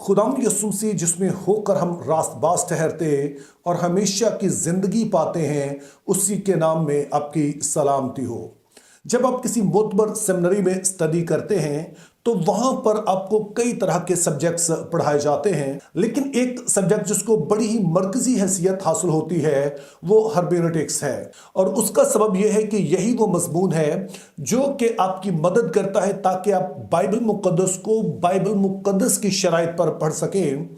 खुदावंद यीशु मसीह जिसमें होकर हम रास्तबाज ठहरते और हमेशा की जिंदगी पाते हैं, उसी के नाम में आपकी सलामती हो। जब आप किसी मोतबर सेमिनरी में स्टडी करते हैं तो वहां पर आपको कई तरह के सब्जेक्ट्स पढ़ाए जाते हैं, लेकिन एक सब्जेक्ट जिसको बड़ी ही मरकजी हैसियत हासिल होती है वो हर्मेनेटिक्स है। और उसका सबब यह है कि यही वो मजमून है जो कि आपकी मदद करता है ताकि आप बाइबल मुकद्दस को बाइबल मुकद्दस की शराइत पर पढ़ सकें।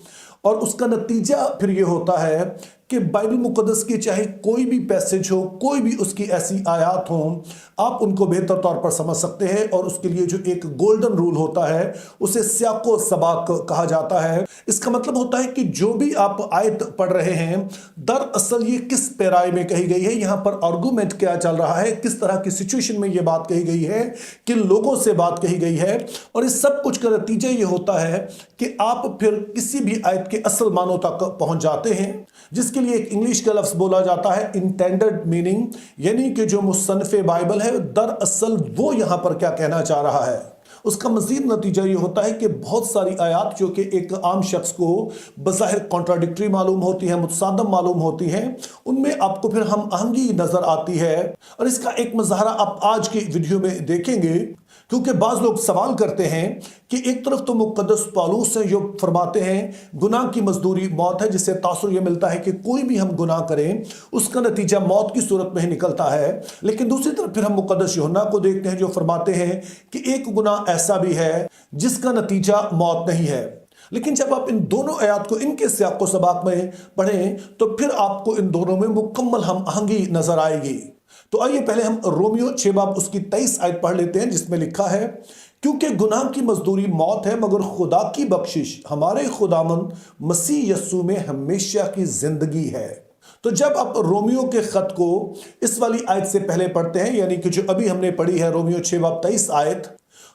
और उसका नतीजा फिर ये होता है कि बाइबल मुकद्दस की चाहे कोई भी पैसेज हो, कोई भी उसकी ऐसी आयत हो, आप उनको बेहतर तौर पर समझ सकते हैं। और उसके लिए जो एक गोल्डन रूल होता है उसे सियाको सबाक कहा जाता है। इसका मतलब होता है कि जो भी आप आयत पढ़ रहे हैं, दरअसल ये किस पैराए में कही गई है, यहाँ पर आर्गूमेंट क्या चल रहा है, किस तरह की सिचुएशन में ये बात कही गई है, किन लोगों से बात कही गई है। और इस सब कुछ का नतीजा ये होता है कि आप फिर किसी भी आयत के असल मानों तक पहुंच जाते हैं, जिसके लिए एक इंग्लिश का लफ्ज बोला जाता है इंटेंडेड मीनिंग, यानी कि जो मुसन्निफ़े बाइबल है दरअसल वो यहां पर क्या कहना चाह रहा है। उसका मजीद नतीजा ये होता है कि बहुत सारी आयत जो कि एक आम शख्स को बज़ाहिर कॉन्ट्राडिक्टरी मालूम होती है, मुतसादम मालूम होती हैं, उनमें आपको फिर हम आहंगी नजर आती है। और इसका एक मुजाहरा आप आज की वीडियो में देखेंगे, क्योंकि बाज लोग सवाल करते हैं कि एक तरफ तो मुकद्दस पौलुस है जो फरमाते हैं गुनाह की मजदूरी मौत है, जिससे तासुर यह मिलता है कि कोई भी हम गुनाह करें उसका नतीजा मौत की सूरत में ही निकलता है। लेकिन दूसरी तरफ फिर हम मुकद्दस यूहन्ना को देखते हैं जो फरमाते हैं कि एक गुनाह ऐसा भी है जिसका नतीजा मौत नहीं है। लेकिन जब आप इन दोनों आयत को इनके सियाको सबाक में पढ़ें तो फिर आपको इन दोनों में मुकम्मल हम आहंगी नजर आएगी। तो आइए पहले हम रोमियो 6 बाब उसकी 23 आयत पढ़ लेते हैं, जिसमें लिखा है क्योंकि गुनाह की मजदूरी मौत है, मगर खुदा की बख्शिश हमारे खुदामंद मसीह यस्सु में हमेशा की जिंदगी है। तो जब आप रोमियो के खत को इस वाली आयत से पहले पढ़ते हैं, यानी कि जो अभी हमने पढ़ी है रोमियो 6 बाब 23 आयत,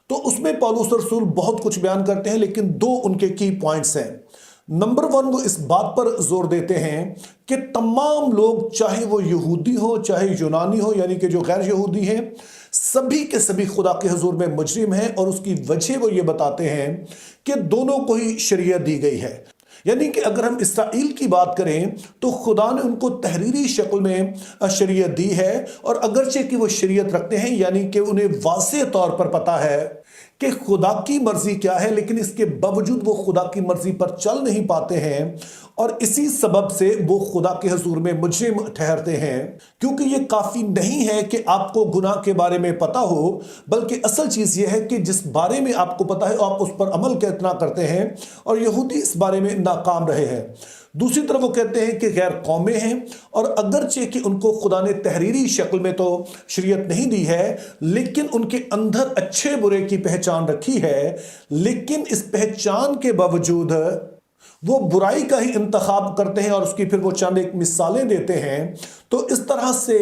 तो उसमें पौलुस रसूल बहुत कुछ बयान करते हैं, लेकिन दो उनके की पॉइंट्स हैं। नंबर 1, वो इस बात पर जोर देते हैं कि तमाम लोग, चाहे वो यहूदी हो चाहे यूनानी हो, यानी कि जो गैर यहूदी हैं, सभी के सभी खुदा के हुजूर में मुजरिम हैं। और उसकी वजह वो ये बताते हैं कि दोनों को ही शरीयत दी गई है। यानी कि अगर हम इसराइल की बात करें तो खुदा ने उनको तहरीरी शक्ल में शरीयत दी है, और अगरचे कि वो शरीयत रखते हैं, यानी कि उन्हें वाज़ेह तौर पर पता है कि खुदा की मर्जी क्या है, लेकिन इसके बावजूद वो खुदा की मर्जी पर चल नहीं पाते हैं। और इसी सबब से वो खुदा के हुजूर में मुजरिम ठहरते हैं, क्योंकि ये काफी नहीं है कि आपको गुनाह के बारे में पता हो, बल्कि असल चीज ये है कि जिस बारे में आपको पता है आप उस पर अमल कितना करते हैं। और यहूदी इस बारे में नाकाम रहे हैं। दूसरी तरफ वो कहते हैं कि गैर कौमें हैं, और अगरचे कि उनको खुदा ने तहरीरी शक्ल में तो शरीयत नहीं दी है, लेकिन उनके अंदर अच्छे बुरे की पहचान रखी है। लेकिन इस पहचान के बावजूद वो बुराई का ही इंतखाब करते हैं, और उसकी फिर वो चंद एक मिसालें देते हैं। तो इस तरह से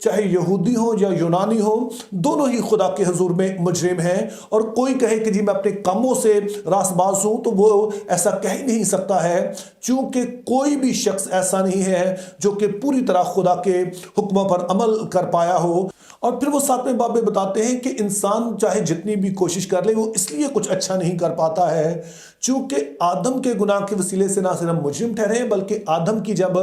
चाहे यहूदी हो या यूनानी हो, दोनों ही खुदा के हुजूर में मुजरिम हैं। और कोई कहे कि जी मैं अपने कामों से रासबाज हूं, तो वो ऐसा कह ही नहीं सकता है, चूंकि कोई भी शख्स ऐसा नहीं है जो कि पूरी तरह खुदा के हुक्मों पर अमल कर पाया हो। और फिर वो 7वें बाब में बताते हैं कि इंसान चाहे जितनी भी कोशिश कर ले, वो इसलिए कुछ अच्छा नहीं कर पाता है चूंकि आदम के गुनाह के वसीले से ना सिर्फ मुजरिम ठहरे, बल्कि आदम की जब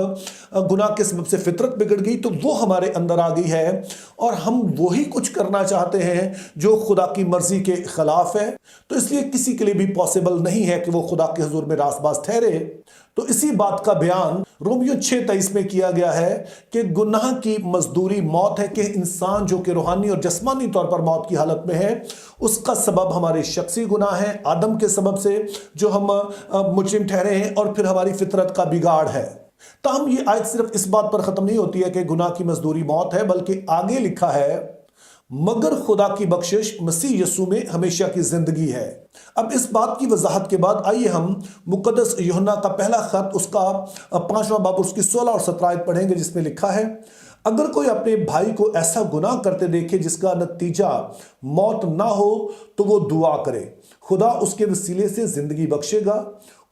गुनाह के सबब से फितरत बिगड़ गई तो वो हमारे अंदर आ गई है, और हम वही कुछ करना चाहते हैं जो खुदा की मर्जी के खिलाफ है। तो इसलिए किसी के लिए भी पॉसिबल नहीं है कि वो खुदा के हुजूर में रासबाज ठहरे। तो इसी बात का बयान रोमियो 6:23 में किया गया है कि गुनाह की मजदूरी मौत है, कि इंसान जो कि रूहानी और जिस्मानी तौर पर मौत की हालत में है, उसका सबब हमारे शख्सी गुनाह है, आदम के सबब से जो हम मुजरिम ठहरे हैं, और फिर हमारी फितरत का बिगाड़ है। ताहम ये आयत सिर्फ इस बात पर खत्म नहीं होती है कि गुनाह की मजदूरी मौत है, बल्कि आगे लिखा है मगर खुदा की बख्शिश मसीह यस्सु में हमेशा की जिंदगी है। अब इस बात की वजाहत के बाद आइए हम मुकद्दस यूहन्ना का पहला खत उसका 5वां बाब उसकी 16 और 17 आयत पढ़ेंगे, जिसमें लिखा है अगर कोई अपने भाई को ऐसा गुनाह करते देखे जिसका नतीजा मौत ना हो, तो वो दुआ करे, खुदा उसके वसीले से जिंदगी बख्शेगा।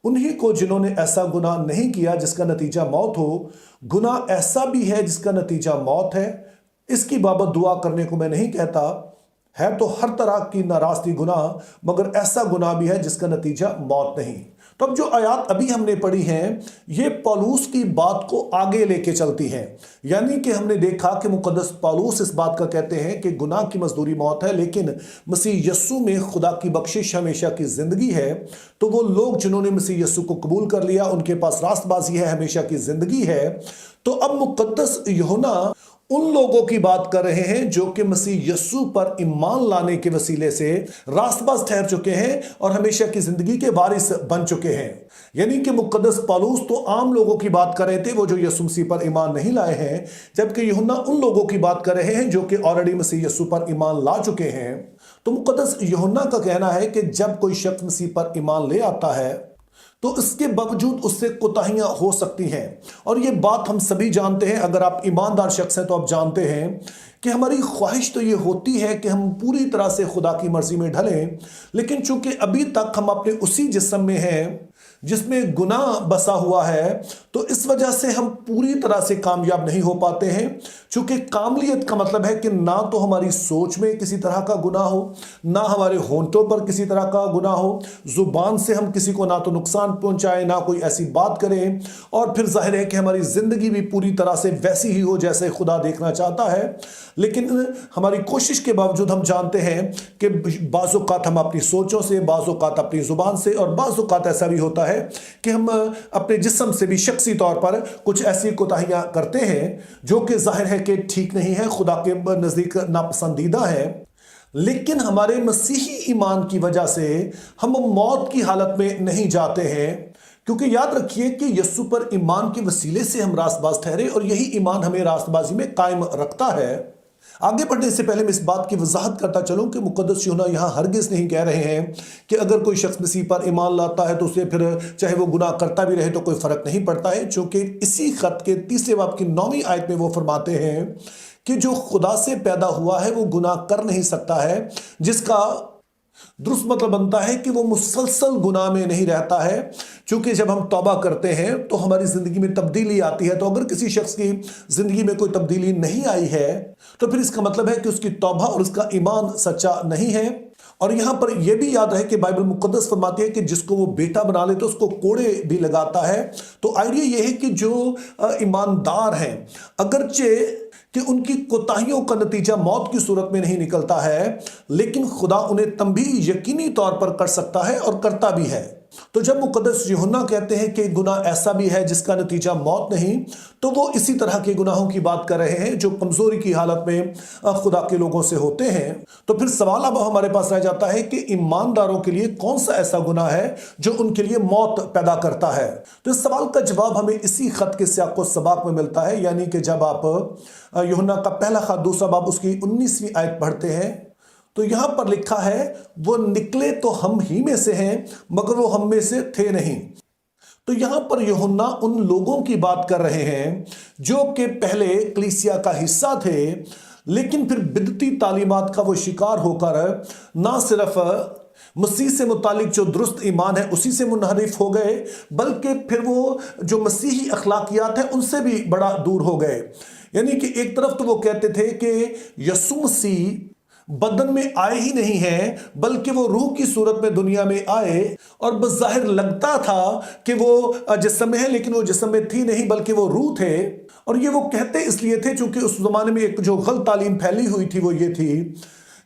उन्हीं को जिन्होंने ऐसा गुनाह नहीं किया जिसका नतीजा मौत हो, गुनाह ऐसा भी है जिसका नतीजा मौत है, इसकी बाबत दुआ करने को मैं नहीं कहता, है तो हर तरह की नाराजगी गुनाह, मगर ऐसा गुनाह भी है जिसका नतीजा मौत नहीं। तो अब जो आयत अभी हमने पढ़ी हैं, ये पौलुस की बात को आगे लेके चलती हैं। यानी कि हमने देखा कि मुकद्दस पौलुस इस बात का कहते हैं कि गुनाह की मजदूरी मौत है, लेकिन मसीह यस्सु में खुदा की बख्शिश हमेशा की जिंदगी है। तो वो लोग जिन्होंने मसीह यस्सु को कबूल कर लिया, उनके पास रास्तबाजी है, हमेशा की जिंदगी है। तो अब मुकद्दस यूहन्ना उन लोगों की बात कर रहे हैं जो कि मसीह यस्सु पर ईमान लाने के वसीले से रास्तबाज ठहर चुके हैं और हमेशा की जिंदगी के वारिस बन चुके हैं। यानी कि मुकद्दस पौलुस तो आम लोगों की बात कर रहे थे, वो जो यस्सु मसीह पर ईमान नहीं लाए हैं, जबकि यूहन्ना उन लोगों की बात कर रहे हैं जो कि ऑलरेडी मसीह यस्सु पर ईमान ला चुके हैं। तो मुकद्दस यूहन्ना का कहना है कि जब कोई शख्स मसीह पर ईमान ले आता है तो इसके बावजूद उससे कोताहियां हो सकती हैं। और ये बात हम सभी जानते हैं, अगर आप ईमानदार शख्स हैं तो आप जानते हैं कि हमारी ख्वाहिश तो ये होती है कि हम पूरी तरह से खुदा की मर्जी में ढलें, लेकिन चूंकि अभी तक हम अपने उसी जिस्म में हैं जिसमें गुनाह बसा हुआ है, तो इस वजह से हम पूरी तरह से कामयाब नहीं हो पाते हैं। चूंकि कामलियत का मतलब है कि ना तो हमारी सोच में किसी तरह का गुनाह हो, ना हमारे होंठों पर किसी तरह का गुनाह हो, जुबान से हम किसी को ना तो नुकसान पहुंचाएं, ना कोई ऐसी बात करें, और फिर जाहिर है कि हमारी जिंदगी भी पूरी तरह से वैसी ही हो जैसे खुदा देखना चाहता है। लेकिन हमारी कोशिश के बावजूद हम जानते हैं कि बाज़ औक़ात हम अपनी सोचों से, बाज़ औक़ात अपनी जुबान से, और बाज़ औक़ात ऐसा भी होता है कि हम अपने जिस्म से भी शख्सी तौर पर कुछ ऐसी कोताहियां करते हैं जो कि जाहिर है कि ठीक नहीं है, खुदा के नजदीक नापसंदीदा है। लेकिन हमारे मसीही ईमान की वजह से हम मौत की हालत में नहीं जाते हैं, क्योंकि याद रखिए कि यस्सु पर ईमान के वसीले से हम रास्तबाज ठहरे, और यही ईमान हमें रास्तबाजी में कायम रखता है। आगे बढ़ने से पहले मैं इस बात की वजाहत करता चलूं कि मुकद्दस यूहन्ना यहाँ हरगिज़ नहीं कह रहे हैं कि अगर कोई शख्स मसीह पर ईमान लाता है तो उसे फिर चाहे वो गुनाह करता भी रहे तो कोई फर्क नहीं पड़ता है। चूंकि इसी खत के 3 बाब की 9वीं आयत में वो फरमाते हैं कि जो खुदा से पैदा हुआ है वो गुनाह कर नहीं सकता है, जिसका दुरुस्त मतलब बनता है कि वो मुसलसल गुनाह में नहीं रहता है। क्योंकि जब हम तौबा करते हैं तो हमारी जिंदगी में तब्दीली आती है। तो अगर किसी शख्स की जिंदगी में कोई तब्दीली नहीं आई है तो फिर इसका मतलब है कि उसकी तौबा और उसका ईमान सच्चा नहीं है। और यहां पर यह भी याद रहे कि बाइबल मुकद्दस फरमाती है कि जिसको वो बेटा बना ले तो उसको कोड़े भी लगाता है। तो आइडिया यह है कि जो ईमानदार हैं, अगरचे कि उनकी कोताहियों का नतीजा मौत की सूरत में नहीं निकलता है, लेकिन खुदा उन्हें तंबीह यकीनी तौर पर कर सकता है और करता भी है। तो जब मुकद्दस यूहन्ना कहते हैं कि गुनाह ऐसा भी है जिसका नतीजा मौत नहीं, तो वो इसी तरह के गुनाहों की बात कर रहे हैं जो कमजोरी की हालत में खुदा के लोगों से होते हैं। तो फिर सवाल अब हमारे पास रह जाता है कि ईमानदारों के लिए कौन सा ऐसा गुनाह है जो उनके लिए मौत पैदा करता है। तो इस सवाल का जवाब हमें इसी खत के सियाक़ो सबाक में मिलता है। यानी कि जब आप यूहन्ना का पहला खत 2 बाब उसकी 19वीं आयत पढ़ते हैं तो यहां पर लिखा है, वो निकले तो हम ही में से हैं मगर वो हम में से थे नहीं। तो यहां पर यूहन्ना उन लोगों की बात कर रहे हैं जो कि पहले कलीसिया का हिस्सा थे, लेकिन फिर बिदती तालीमात का वो शिकार होकर ना सिर्फ मसीह से मुतालिक जो दुरुस्त ईमान है उसी से मुनहरिफ हो गए, बल्कि फिर वो जो मसीही अखलाकियात है उनसे भी बड़ा दूर हो गए। यानी कि एक तरफ तो वो कहते थे कि यस्सु मसीह बदन में आए ही नहीं है, बल्कि वो रूह की सूरत में दुनिया में आए, और बज़ाहिर लगता था कि वो जिस्म में है, लेकिन वो जिस्म में थी नहीं बल्कि वो रूह थे। और ये वो कहते इसलिए थे क्योंकि उस जमाने में एक जो गलत तालीम फैली हुई थी वो ये थी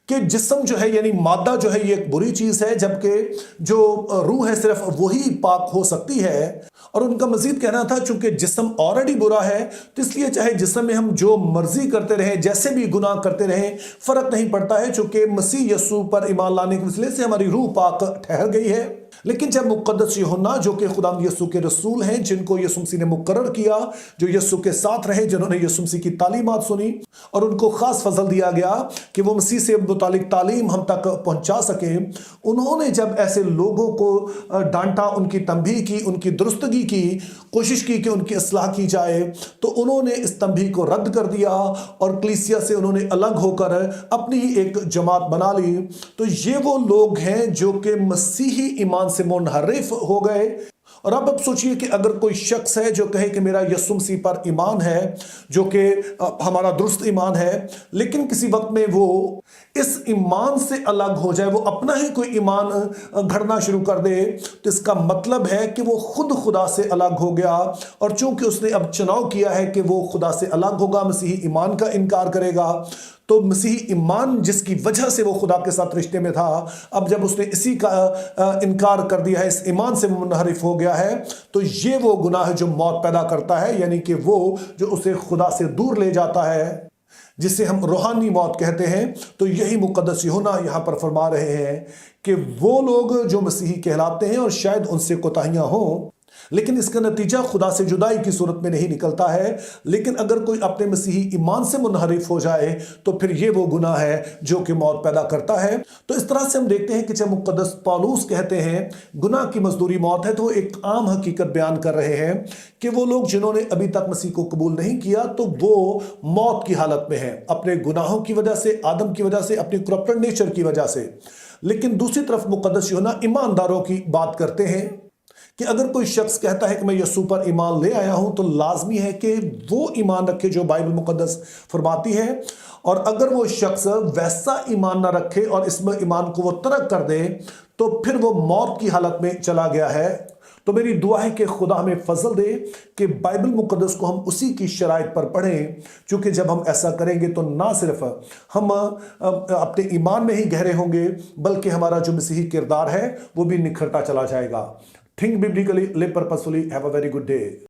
कि जिस्म जो है यानी मादा जो है ये एक बुरी चीज है, जबकि जो रूह है सिर्फ वही पाक हो सकती है। और उनका मजीद कहना था चूंकि जिस्म ऑलरेडी बुरा है तो इसलिए चाहे जिस्म में हम जो मर्जी करते रहें, जैसे भी गुनाह करते रहें, फर्क नहीं पड़ता है, चूंकि मसीह यस्सु पर ईमान लाने के वसीले से हमारी रूह पाक ठहर गई है। लेकिन जब मुकद्दस यूहन्ना जो कि खुदा यस्सु के रसूल हैं, जिनको यस्सु मसीह ने मुकर्रर किया, जो यस्सु के साथ रहे, जिन्होंने यस्सु मसीह की तालीमात सुनी और उनको खास फजल दिया गया कि वो मसीह से मुतालिक तालीम हम तक पहुंचा सके, उन्होंने जब ऐसे लोगों को डांटा, उनकी तंबीह की, उनकी दुरुस्तगी की, कोशिश की कि उनकी असलाह की जाए, तो उन्होंने इस तंबीह को रद्द कर दिया और कलीसिया से उन्होंने अलग होकर अपनी ही एक जमात बना ली। तो ये वो लोग हैं जो कि मसीही ईमान से मुनहरिफ हो गए और अब सोचिए कि अगर कोई शख्स है जो कहे कि मेरा यीशु मसीह पर ईमान है, जो कि हमारा दुरुस्त ईमान है, लेकिन किसी वक्त में वो इस ईमान से अलग हो जाए, वो अपना ही कोई ईमान घड़ना शुरू कर दे, तो इसका मतलब है कि वो खुद खुदा से अलग हो गया। और चूंकि उसने अब चुनाव किया है कि वो खुदा से अलग होगा, मसीही ईमान का इनकार करेगा, तो मसीही ईमान जिसकी वजह से वो खुदा के साथ रिश्ते में था, अब जब उसने इसी का इनकार कर दिया है, इस ईमान से मुनहरिफ हो गया है, तो ये वो गुनाह है जो मौत पैदा करता है, यानी कि वो जो उसे खुदा से दूर ले जाता है, जिसे हम रूहानी मौत कहते हैं। तो यही मुकद्दस यूहन्ना यहाँ पर फरमा रहे हैं कि वो लोग जो मसीही कहलाते हैं और शायद उनसे कोताहियां हों, लेकिन इसका नतीजा खुदा से जुदाई की सूरत में नहीं निकलता है, लेकिन अगर कोई अपने मसीही ईमान से मुनहरिफ हो जाए तो फिर ये वो गुनाह है जो कि मौत पैदा करता है। तो इस तरह से हम देखते हैं कि जब मुकद्दस पौलुस कहते हैं गुनाह की मजदूरी मौत है, तो वो एक आम हकीकत बयान कर रहे हैं कि वो लोग जिन्होंने अभी तक मसीह को कबूल नहीं किया, तो वो मौत की हालत में है, अपने गुनाहों की वजह से, आदम की वजह से, अपनी करप्टेड नेचर की वजह से। लेकिन दूसरी तरफ मुकद्दस यूहन्ना ईमानदारों की बात करते हैं कि अगर कोई शख्स कहता है कि मैं यीशु पर ईमान ले आया हूं, तो लाजमी है कि वो ईमान रखे जो बाइबल मुकद्दस फरमाती है। और अगर वो शख्स वैसा ईमान ना रखे और इसमें ईमान को वो तर्क कर दे, तो फिर वो मौत की हालत में चला गया है। तो मेरी दुआ है कि खुदा हमें फजल दे कि बाइबल मुकद्दस को हम उसी की शराइत पर पढ़ें, क्योंकि जब हम ऐसा करेंगे तो ना सिर्फ हम अपने ईमान में ही गहरे होंगे, बल्कि हमारा जो मसीही किरदार है वो भी निखरता चला जाएगा। Think biblically, live purposefully. Have a very good day.